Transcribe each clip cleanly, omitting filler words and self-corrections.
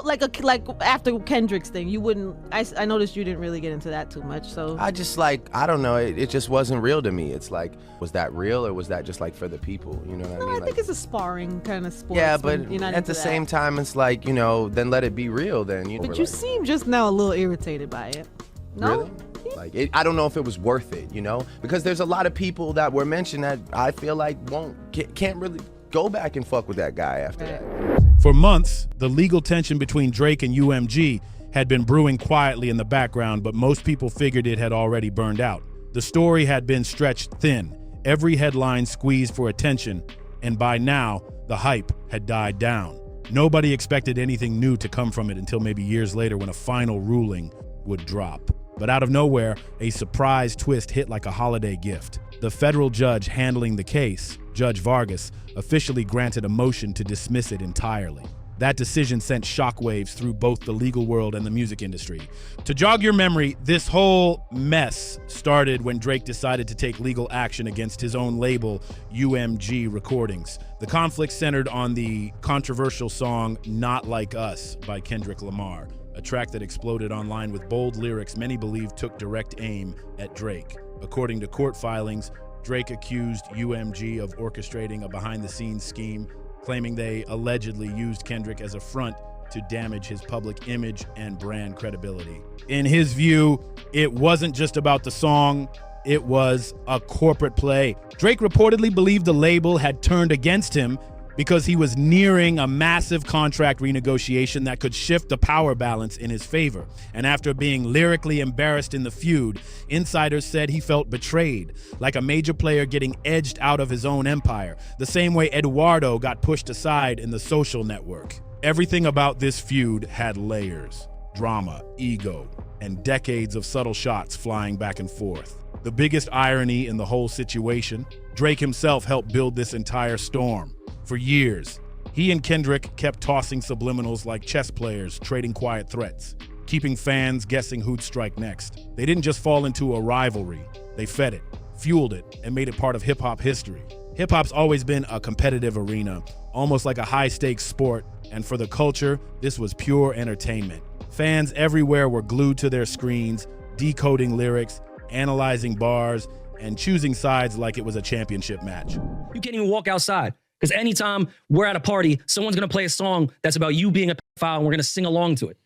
like after Kendrick's thing, you wouldn't. I noticed you didn't really get into that too much. So I just I don't know. It just wasn't real to me. It's like, was that real or was that just like for the people? You know what I mean? I think it's a sparring kind of sport. Yeah, but at the same time, it's like, then let it be real. Then But you seem just now a little irritated by it. No. Really? I don't know if it was worth it, because there's a lot of people that were mentioned that I feel like can't really go back and fuck with that guy after that. For months, the legal tension between Drake and UMG had been brewing quietly in the background, but most people figured it had already burned out. The story had been stretched thin, every headline squeezed for attention, and by now, the hype had died down. Nobody expected anything new to come from it until maybe years later when a final ruling would drop. But out of nowhere, a surprise twist hit like a holiday gift. The federal judge handling the case, Judge Vargas, officially granted a motion to dismiss it entirely. That decision sent shockwaves through both the legal world and the music industry. To jog your memory, this whole mess started when Drake decided to take legal action against his own label, UMG Recordings. The conflict centered on the controversial song Not Like Us by Kendrick Lamar, a track that exploded online with bold lyrics many believe took direct aim at Drake. According to court filings, Drake accused UMG of orchestrating a behind-the-scenes scheme, claiming they allegedly used Kendrick as a front to damage his public image and brand credibility. In his view, it wasn't just about the song, it was a corporate play. Drake reportedly believed the label had turned against him because he was nearing a massive contract renegotiation that could shift the power balance in his favor. And after being lyrically embarrassed in the feud, insiders said he felt betrayed, like a major player getting edged out of his own empire, the same way Eduardo got pushed aside in The Social Network. Everything about this feud had layers, drama, ego, and decades of subtle shots flying back and forth. The biggest irony in the whole situation, Drake himself helped build this entire storm. For years, he and Kendrick kept tossing subliminals like chess players trading quiet threats, keeping fans guessing who'd strike next. They didn't just fall into a rivalry, they fed it, fueled it, and made it part of hip-hop history. Hip-hop's always been a competitive arena, almost like a high-stakes sport, and for the culture, this was pure entertainment. Fans everywhere were glued to their screens, decoding lyrics, analyzing bars, and choosing sides like it was a championship match. You can't even walk outside. Because anytime we're at a party, someone's going to play a song that's about you being a pedophile and we're going to sing along to it.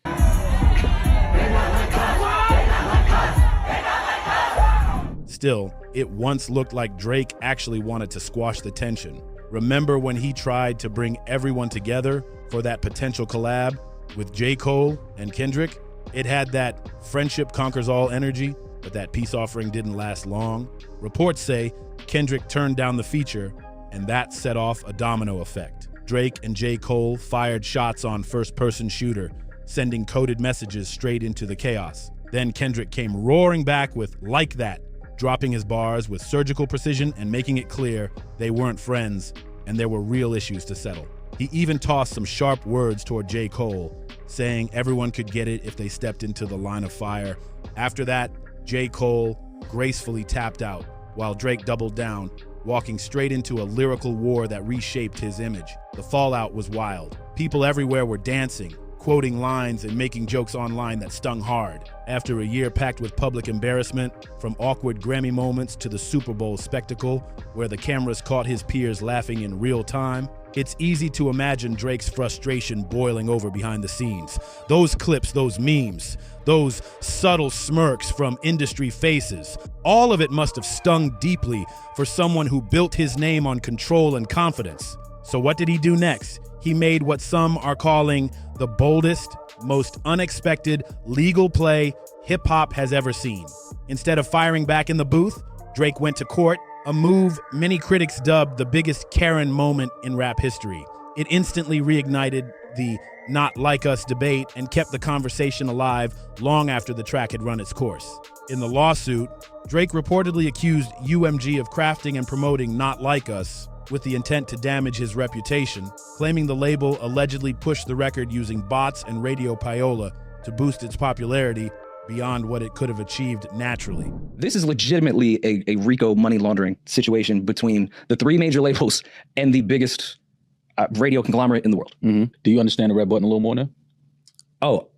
Still, it once looked like Drake actually wanted to squash the tension. Remember when he tried to bring everyone together for that potential collab with J. Cole and Kendrick? It had that friendship conquers all energy, but that peace offering didn't last long. Reports say Kendrick turned down the feature, and that set off a domino effect. Drake and J. Cole fired shots on first-person shooter, sending coded messages straight into the chaos. Then Kendrick came roaring back with "Like That," dropping his bars with surgical precision and making it clear they weren't friends and there were real issues to settle. He even tossed some sharp words toward J. Cole, saying everyone could get it if they stepped into the line of fire. After that, J. Cole gracefully tapped out, while Drake doubled down, walking straight into a lyrical war that reshaped his image. The fallout was wild. People everywhere were dancing, quoting lines and making jokes online that stung hard. After a year packed with public embarrassment, from awkward Grammy moments to the Super Bowl spectacle, where the cameras caught his peers laughing in real time, it's easy to imagine Drake's frustration boiling over behind the scenes. Those clips, those memes, those subtle smirks from industry faces, all of it must have stung deeply for someone who built his name on control and confidence. So what did he do next? He made what some are calling the boldest, most unexpected legal play hip-hop has ever seen. Instead of firing back in the booth, Drake went to court, a move many critics dubbed the biggest Karen moment in rap history. It instantly reignited the "Not Like Us" debate and kept the conversation alive long after the track had run its course. In the lawsuit, Drake reportedly accused UMG of crafting and promoting "Not Like Us" with the intent to damage his reputation, claiming the label allegedly pushed the record using bots and radio payola to boost its popularity beyond what it could have achieved naturally. This is legitimately a RICO money laundering situation between the three major labels and the biggest radio conglomerate in the world. Mm-hmm. Do you understand the red button a little more now? Oh,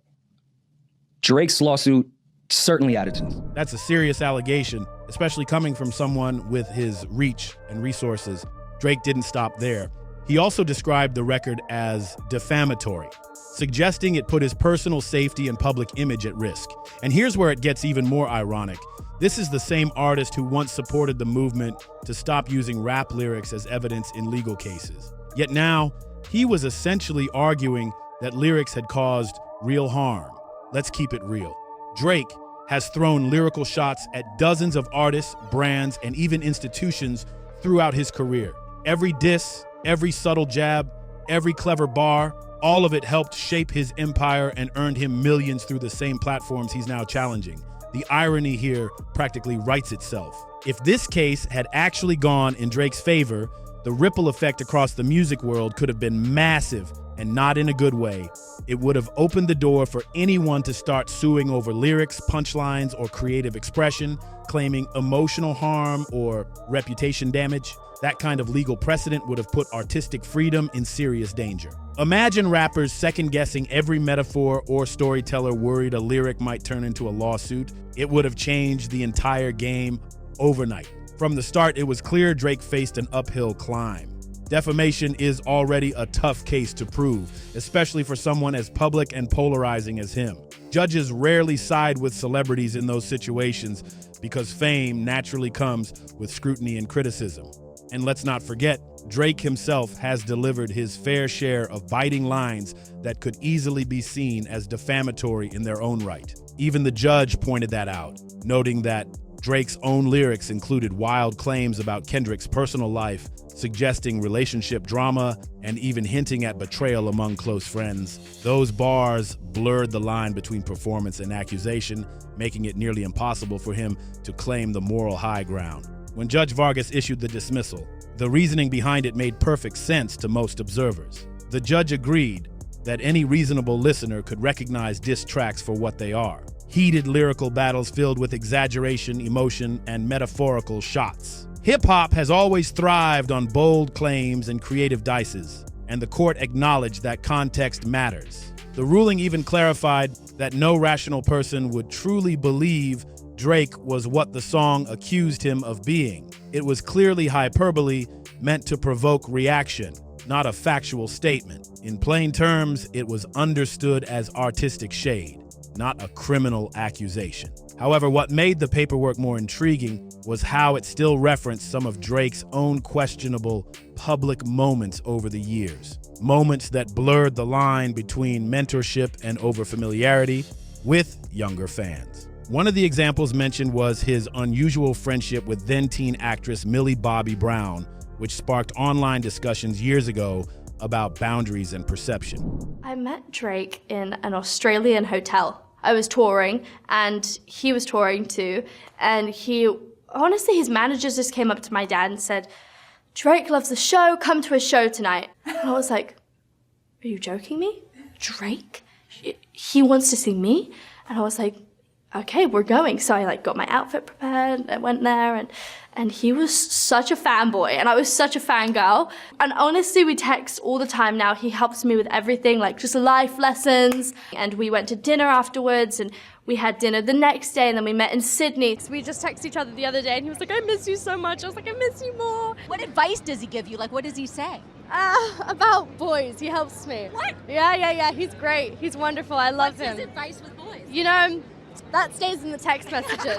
Drake's lawsuit certainly added to this. That's a serious allegation, especially coming from someone with his reach and resources. Drake didn't stop there. He also described the record as defamatory, suggesting it put his personal safety and public image at risk. And here's where it gets even more ironic. This is the same artist who once supported the movement to stop using rap lyrics as evidence in legal cases. Yet now, he was essentially arguing that lyrics had caused real harm. Let's keep it real. Drake has thrown lyrical shots at dozens of artists, brands, and even institutions throughout his career. Every diss, every subtle jab, every clever bar, all of it helped shape his empire and earned him millions through the same platforms he's now challenging. The irony here practically writes itself. If this case had actually gone in Drake's favor, the ripple effect across the music world could have been massive, and not in a good way. It would have opened the door for anyone to start suing over lyrics, punchlines, or creative expression, claiming emotional harm or reputation damage. That kind of legal precedent would have put artistic freedom in serious danger. Imagine rappers second-guessing every metaphor or storyteller worried a lyric might turn into a lawsuit. It would have changed the entire game overnight. From the start, it was clear Drake faced an uphill climb. Defamation is already a tough case to prove, especially for someone as public and polarizing as him. Judges rarely side with celebrities in those situations because fame naturally comes with scrutiny and criticism. And let's not forget, Drake himself has delivered his fair share of biting lines that could easily be seen as defamatory in their own right. Even the judge pointed that out, noting that Drake's own lyrics included wild claims about Kendrick's personal life, suggesting relationship drama, and even hinting at betrayal among close friends. Those bars blurred the line between performance and accusation, making it nearly impossible for him to claim the moral high ground. When Judge Vargas issued the dismissal, the reasoning behind it made perfect sense to most observers. The judge agreed that any reasonable listener could recognize diss tracks for what they are: heated lyrical battles filled with exaggeration, emotion, and metaphorical shots. Hip-hop has always thrived on bold claims and creative dices, and the court acknowledged that context matters. The ruling even clarified that no rational person would truly believe Drake was what the song accused him of being. It was clearly hyperbole meant to provoke reaction, not a factual statement. In plain terms, it was understood as artistic shade, not a criminal accusation. However, what made the paperwork more intriguing was how it still referenced some of Drake's own questionable public moments over the years. Moments that blurred the line between mentorship and overfamiliarity with younger fans. One of the examples mentioned was his unusual friendship with then-teen actress Millie Bobby Brown, which sparked online discussions years ago about boundaries and perception. I met Drake in an Australian hotel. I was touring, and he was touring too, and honestly, his managers just came up to my dad and said, "Drake loves the show, come to his show tonight." And I was like, "Are you joking me? Drake? He wants to see me?" And I was like, "Okay, we're going." So I got my outfit prepared, I went there, and he was such a fanboy, and I was such a fangirl. And honestly, we text all the time now. He helps me with everything, just life lessons. And we went to dinner afterwards, and we had dinner the next day, and then we met in Sydney. So we just texted each other the other day, and he was like, "I miss you so much." I was like, "I miss you more." What advice does he give you? What does he say? About boys, he helps me. What? Yeah, he's great. He's wonderful, I love him. What's his advice with boys? That stays in the text messages.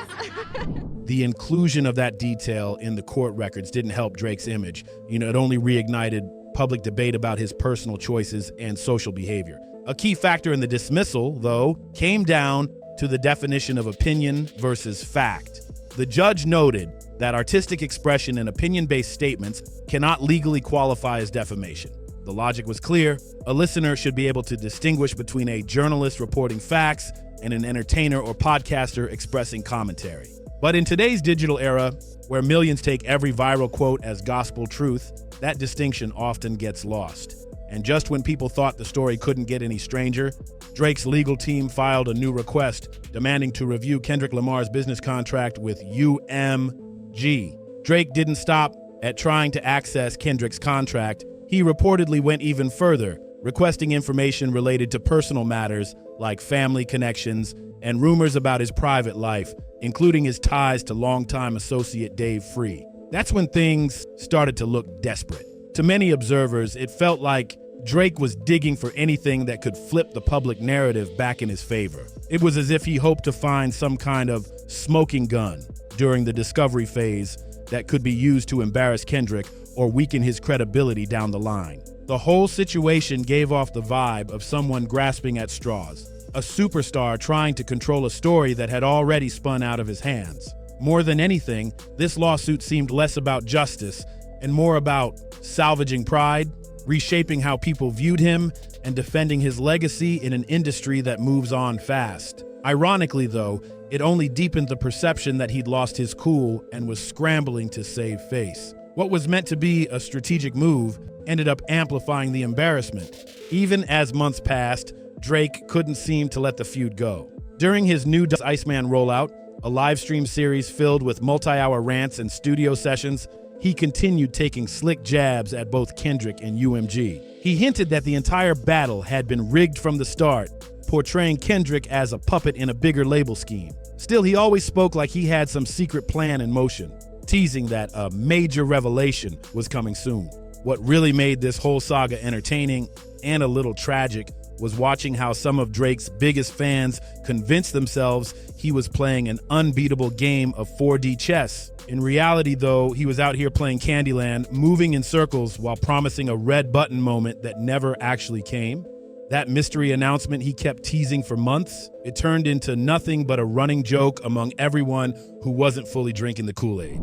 The inclusion of that detail in the court records didn't help Drake's image. It only reignited public debate about his personal choices and social behavior. A key factor in the dismissal, though, came down to the definition of opinion versus fact. The judge noted that artistic expression and opinion-based statements cannot legally qualify as defamation. The logic was clear. A listener should be able to distinguish between a journalist reporting facts and an entertainer or podcaster expressing commentary. But in today's digital era, where millions take every viral quote as gospel truth, that distinction often gets lost. And just when people thought the story couldn't get any stranger, Drake's legal team filed a new request demanding to review Kendrick Lamar's business contract with UMG. Drake didn't stop at trying to access Kendrick's contract. He reportedly went even further, requesting information related to personal matters like family connections and rumors about his private life, including his ties to longtime associate Dave Free. That's when things started to look desperate. To many observers, it felt like Drake was digging for anything that could flip the public narrative back in his favor. It was as if he hoped to find some kind of smoking gun during the discovery phase that could be used to embarrass Kendrick or weaken his credibility down the line. The whole situation gave off the vibe of someone grasping at straws, a superstar trying to control a story that had already spun out of his hands. More than anything, this lawsuit seemed less about justice and more about salvaging pride, reshaping how people viewed him, and defending his legacy in an industry that moves on fast. Ironically, though, it only deepened the perception that he'd lost his cool and was scrambling to save face. What was meant to be a strategic move ended up amplifying the embarrassment. Even as months passed, Drake couldn't seem to let the feud go. During his new Iceman rollout, a live stream series filled with multi-hour rants and studio sessions, he continued taking slick jabs at both Kendrick and UMG. He hinted that the entire battle had been rigged from the start, portraying Kendrick as a puppet in a bigger label scheme. Still, he always spoke like he had some secret plan in motion, teasing that a major revelation was coming soon. What really made this whole saga entertaining and a little tragic was watching how some of Drake's biggest fans convinced themselves he was playing an unbeatable game of 4D chess. In reality, though, he was out here playing Candyland, moving in circles while promising a red button moment that never actually came. That mystery announcement he kept teasing for months, it turned into nothing but a running joke among everyone who wasn't fully drinking the Kool-Aid.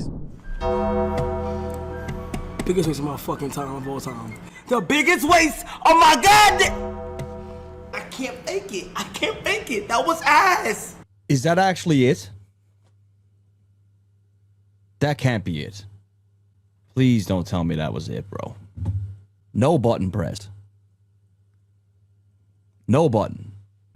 Biggest waste of my fucking time of all time. The biggest waste of my goddamn... I can't fake it. I can't fake it. That was ass. Is that actually it? That can't be it. Please don't tell me that was it, bro. No button pressed. No button.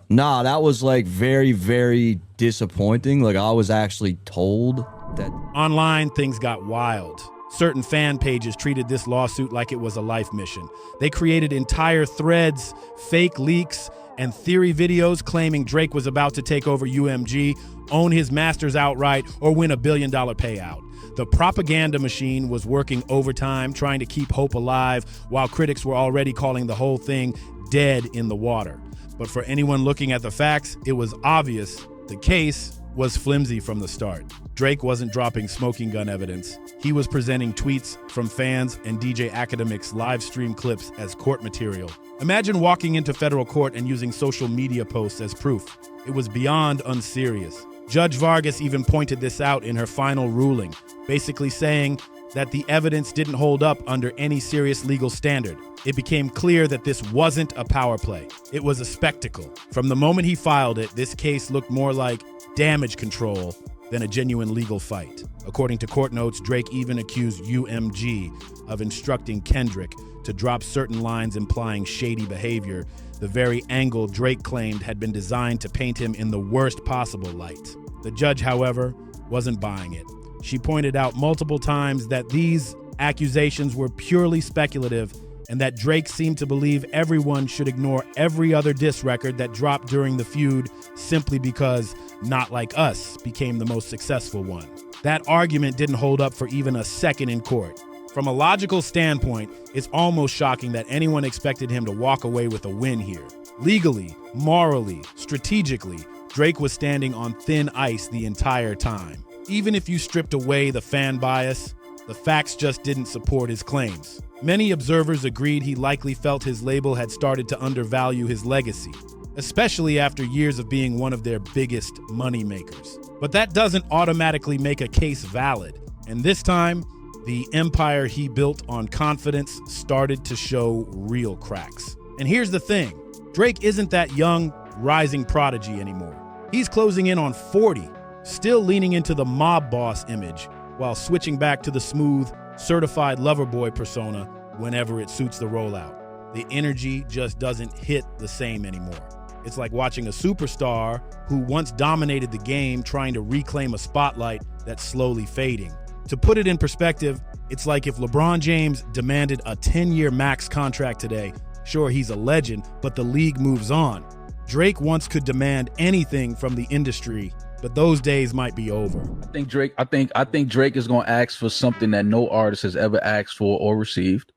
Nah, that was like very, very disappointing. Like I was actually told that. Online, things got wild. Certain fan pages treated this lawsuit like it was a life mission. They created entire threads, fake leaks, and theory videos claiming Drake was about to take over UMG, own his masters outright, or win $1 billion payout. The propaganda machine was working overtime, trying to keep hope alive, while critics were already calling the whole thing dead in the water. But for anyone looking at the facts, it was obvious the case was flimsy from the start. Drake wasn't dropping smoking gun evidence. He was presenting tweets from fans and DJ Academic's live stream clips as court material. Imagine walking into federal court and using social media posts as proof. It was beyond unserious. Judge Vargas even pointed this out in her final ruling, basically saying that the evidence didn't hold up under any serious legal standard. It became clear that this wasn't a power play. It was a spectacle. From the moment he filed it, this case looked more like damage control than a genuine legal fight. According to court notes, Drake even accused UMG of instructing Kendrick to drop certain lines implying shady behavior, the very angle Drake claimed had been designed to paint him in the worst possible light. The judge, however, wasn't buying it. She pointed out multiple times that these accusations were purely speculative and that Drake seemed to believe everyone should ignore every other diss record that dropped during the feud simply because Not Like Us became the most successful one. That argument didn't hold up for even a second in court. From a logical standpoint, it's almost shocking that anyone expected him to walk away with a win here. Legally, morally, strategically, Drake was standing on thin ice the entire time. Even if you stripped away the fan bias, the facts just didn't support his claims. Many observers agreed he likely felt his label had started to undervalue his legacy, especially after years of being one of their biggest moneymakers. But that doesn't automatically make a case valid. And this time, the empire he built on confidence started to show real cracks. And here's the thing, Drake isn't that young, rising prodigy anymore. He's closing in on 40, still leaning into the mob boss image, while switching back to the smooth, certified lover boy persona whenever it suits the rollout. The energy just doesn't hit the same anymore. It's like watching a superstar who once dominated the game trying to reclaim a spotlight that's slowly fading. To put it in perspective, it's like if LeBron James demanded a 10-year max contract today, Sure, he's a legend, but the league moves on. Drake once could demand anything from the industry, but those days might be over. I think Drake is going to ask for something that no artist has ever asked for or received,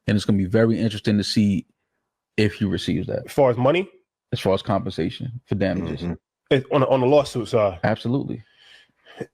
and it's going to be very interesting to see if he receives that. As far as money, as far as compensation for damages, on the lawsuit side, absolutely.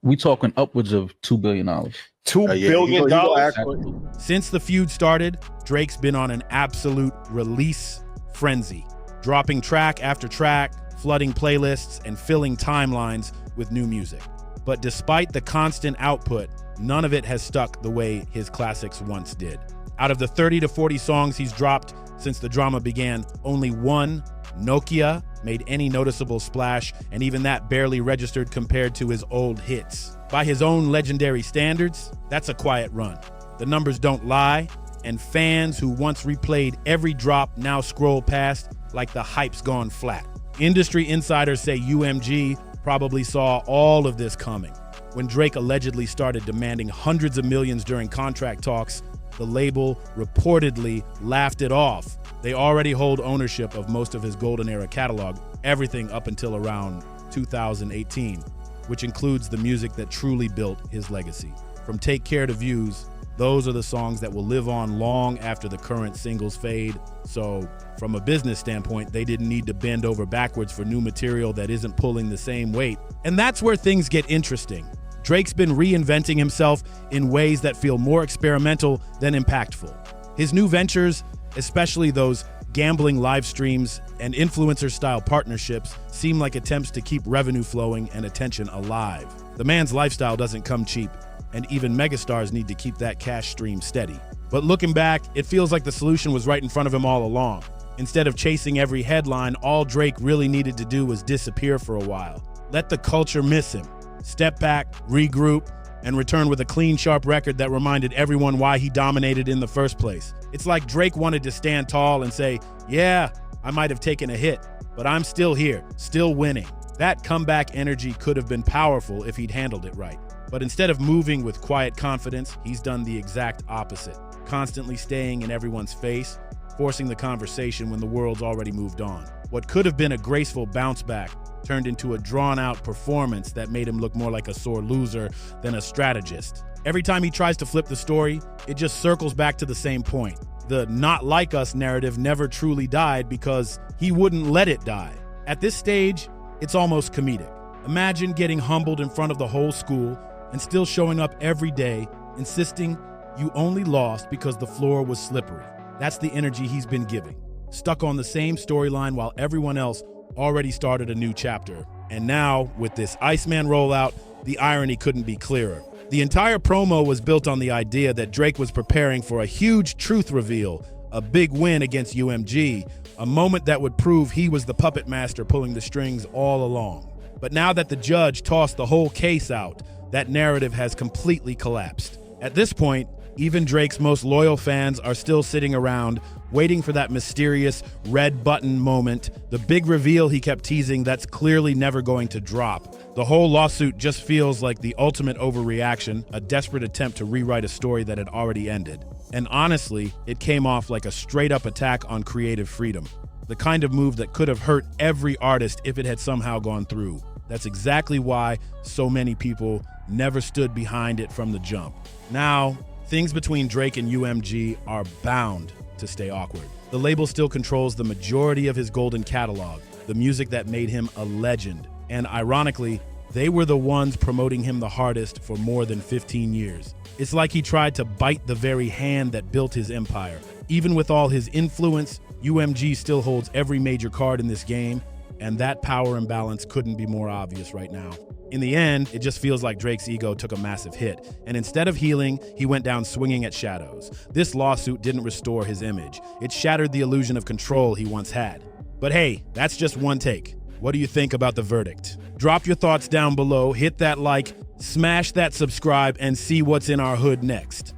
We talking upwards of $2 billion. $2 billion. Since the feud started, Drake's been on an absolute release frenzy, dropping track after track, flooding playlists, and filling timelines with new music. But despite the constant output, none of it has stuck the way his classics once did. Out of the 30 to 40 songs he's dropped since the drama began, only one, Nokia, made any noticeable splash, and even that barely registered compared to his old hits. By his own legendary standards, that's a quiet run. The numbers don't lie, and fans who once replayed every drop now scroll past like the hype's gone flat. Industry insiders say UMG probably saw all of this coming. When Drake allegedly started demanding hundreds of millions during contract talks, the label reportedly laughed it off. They already hold ownership of most of his golden era catalog, everything up until around 2018, which includes the music that truly built his legacy. From Take Care to Views, those are the songs that will live on long after the current singles fade. So from a business standpoint, they didn't need to bend over backwards for new material that isn't pulling the same weight. And that's where things get interesting. Drake's been reinventing himself in ways that feel more experimental than impactful. His new ventures, especially those gambling live streams and influencer-style partnerships, seem like attempts to keep revenue flowing and attention alive. The man's lifestyle doesn't come cheap, and even megastars need to keep that cash stream steady. But looking back, it feels like the solution was right in front of him all along. Instead of chasing every headline, all Drake really needed to do was disappear for a while. Let the culture miss him. Step back, regroup, and return with a clean, sharp record that reminded everyone why he dominated in the first place. It's like Drake wanted to stand tall and say, yeah, I might have taken a hit, but I'm still here, still winning. That comeback energy could have been powerful if he'd handled it right. But instead of moving with quiet confidence, he's done the exact opposite, constantly staying in everyone's face, forcing the conversation when the world's already moved on. What could have been a graceful bounce back turned into a drawn-out performance that made him look more like a sore loser than a strategist. Every time he tries to flip the story, it just circles back to the same point. The not like us narrative never truly died because he wouldn't let it die. At this stage, it's almost comedic. Imagine getting humbled in front of the whole school and still showing up every day, insisting you only lost because the floor was slippery. That's the energy he's been giving. Stuck on the same storyline while everyone else already started a new chapter. And now, with this Iceman rollout, the irony couldn't be clearer. The entire promo was built on the idea that Drake was preparing for a huge truth reveal, a big win against UMG, a moment that would prove he was the puppet master pulling the strings all along. But now that the judge tossed the whole case out, that narrative has completely collapsed. At this point, even Drake's most loyal fans are still sitting around, waiting for that mysterious red button moment, the big reveal he kept teasing that's clearly never going to drop. The whole lawsuit just feels like the ultimate overreaction, a desperate attempt to rewrite a story that had already ended. And honestly, it came off like a straight-up attack on creative freedom. The kind of move that could have hurt every artist if it had somehow gone through. That's exactly why so many people never stood behind it from the jump. Now, things between Drake and UMG are bound to stay awkward. The label still controls the majority of his golden catalog, the music that made him a legend. And ironically, they were the ones promoting him the hardest for more than 15 years. It's like he tried to bite the very hand that built his empire. Even with all his influence, UMG still holds every major card in this game, and that power imbalance couldn't be more obvious right now. In the end, it just feels like Drake's ego took a massive hit, and instead of healing, he went down swinging at shadows. This lawsuit didn't restore his image. It shattered the illusion of control he once had. But hey, that's just one take. What do you think about the verdict? Drop your thoughts down below, hit that like, smash that subscribe, and see what's in our hood next.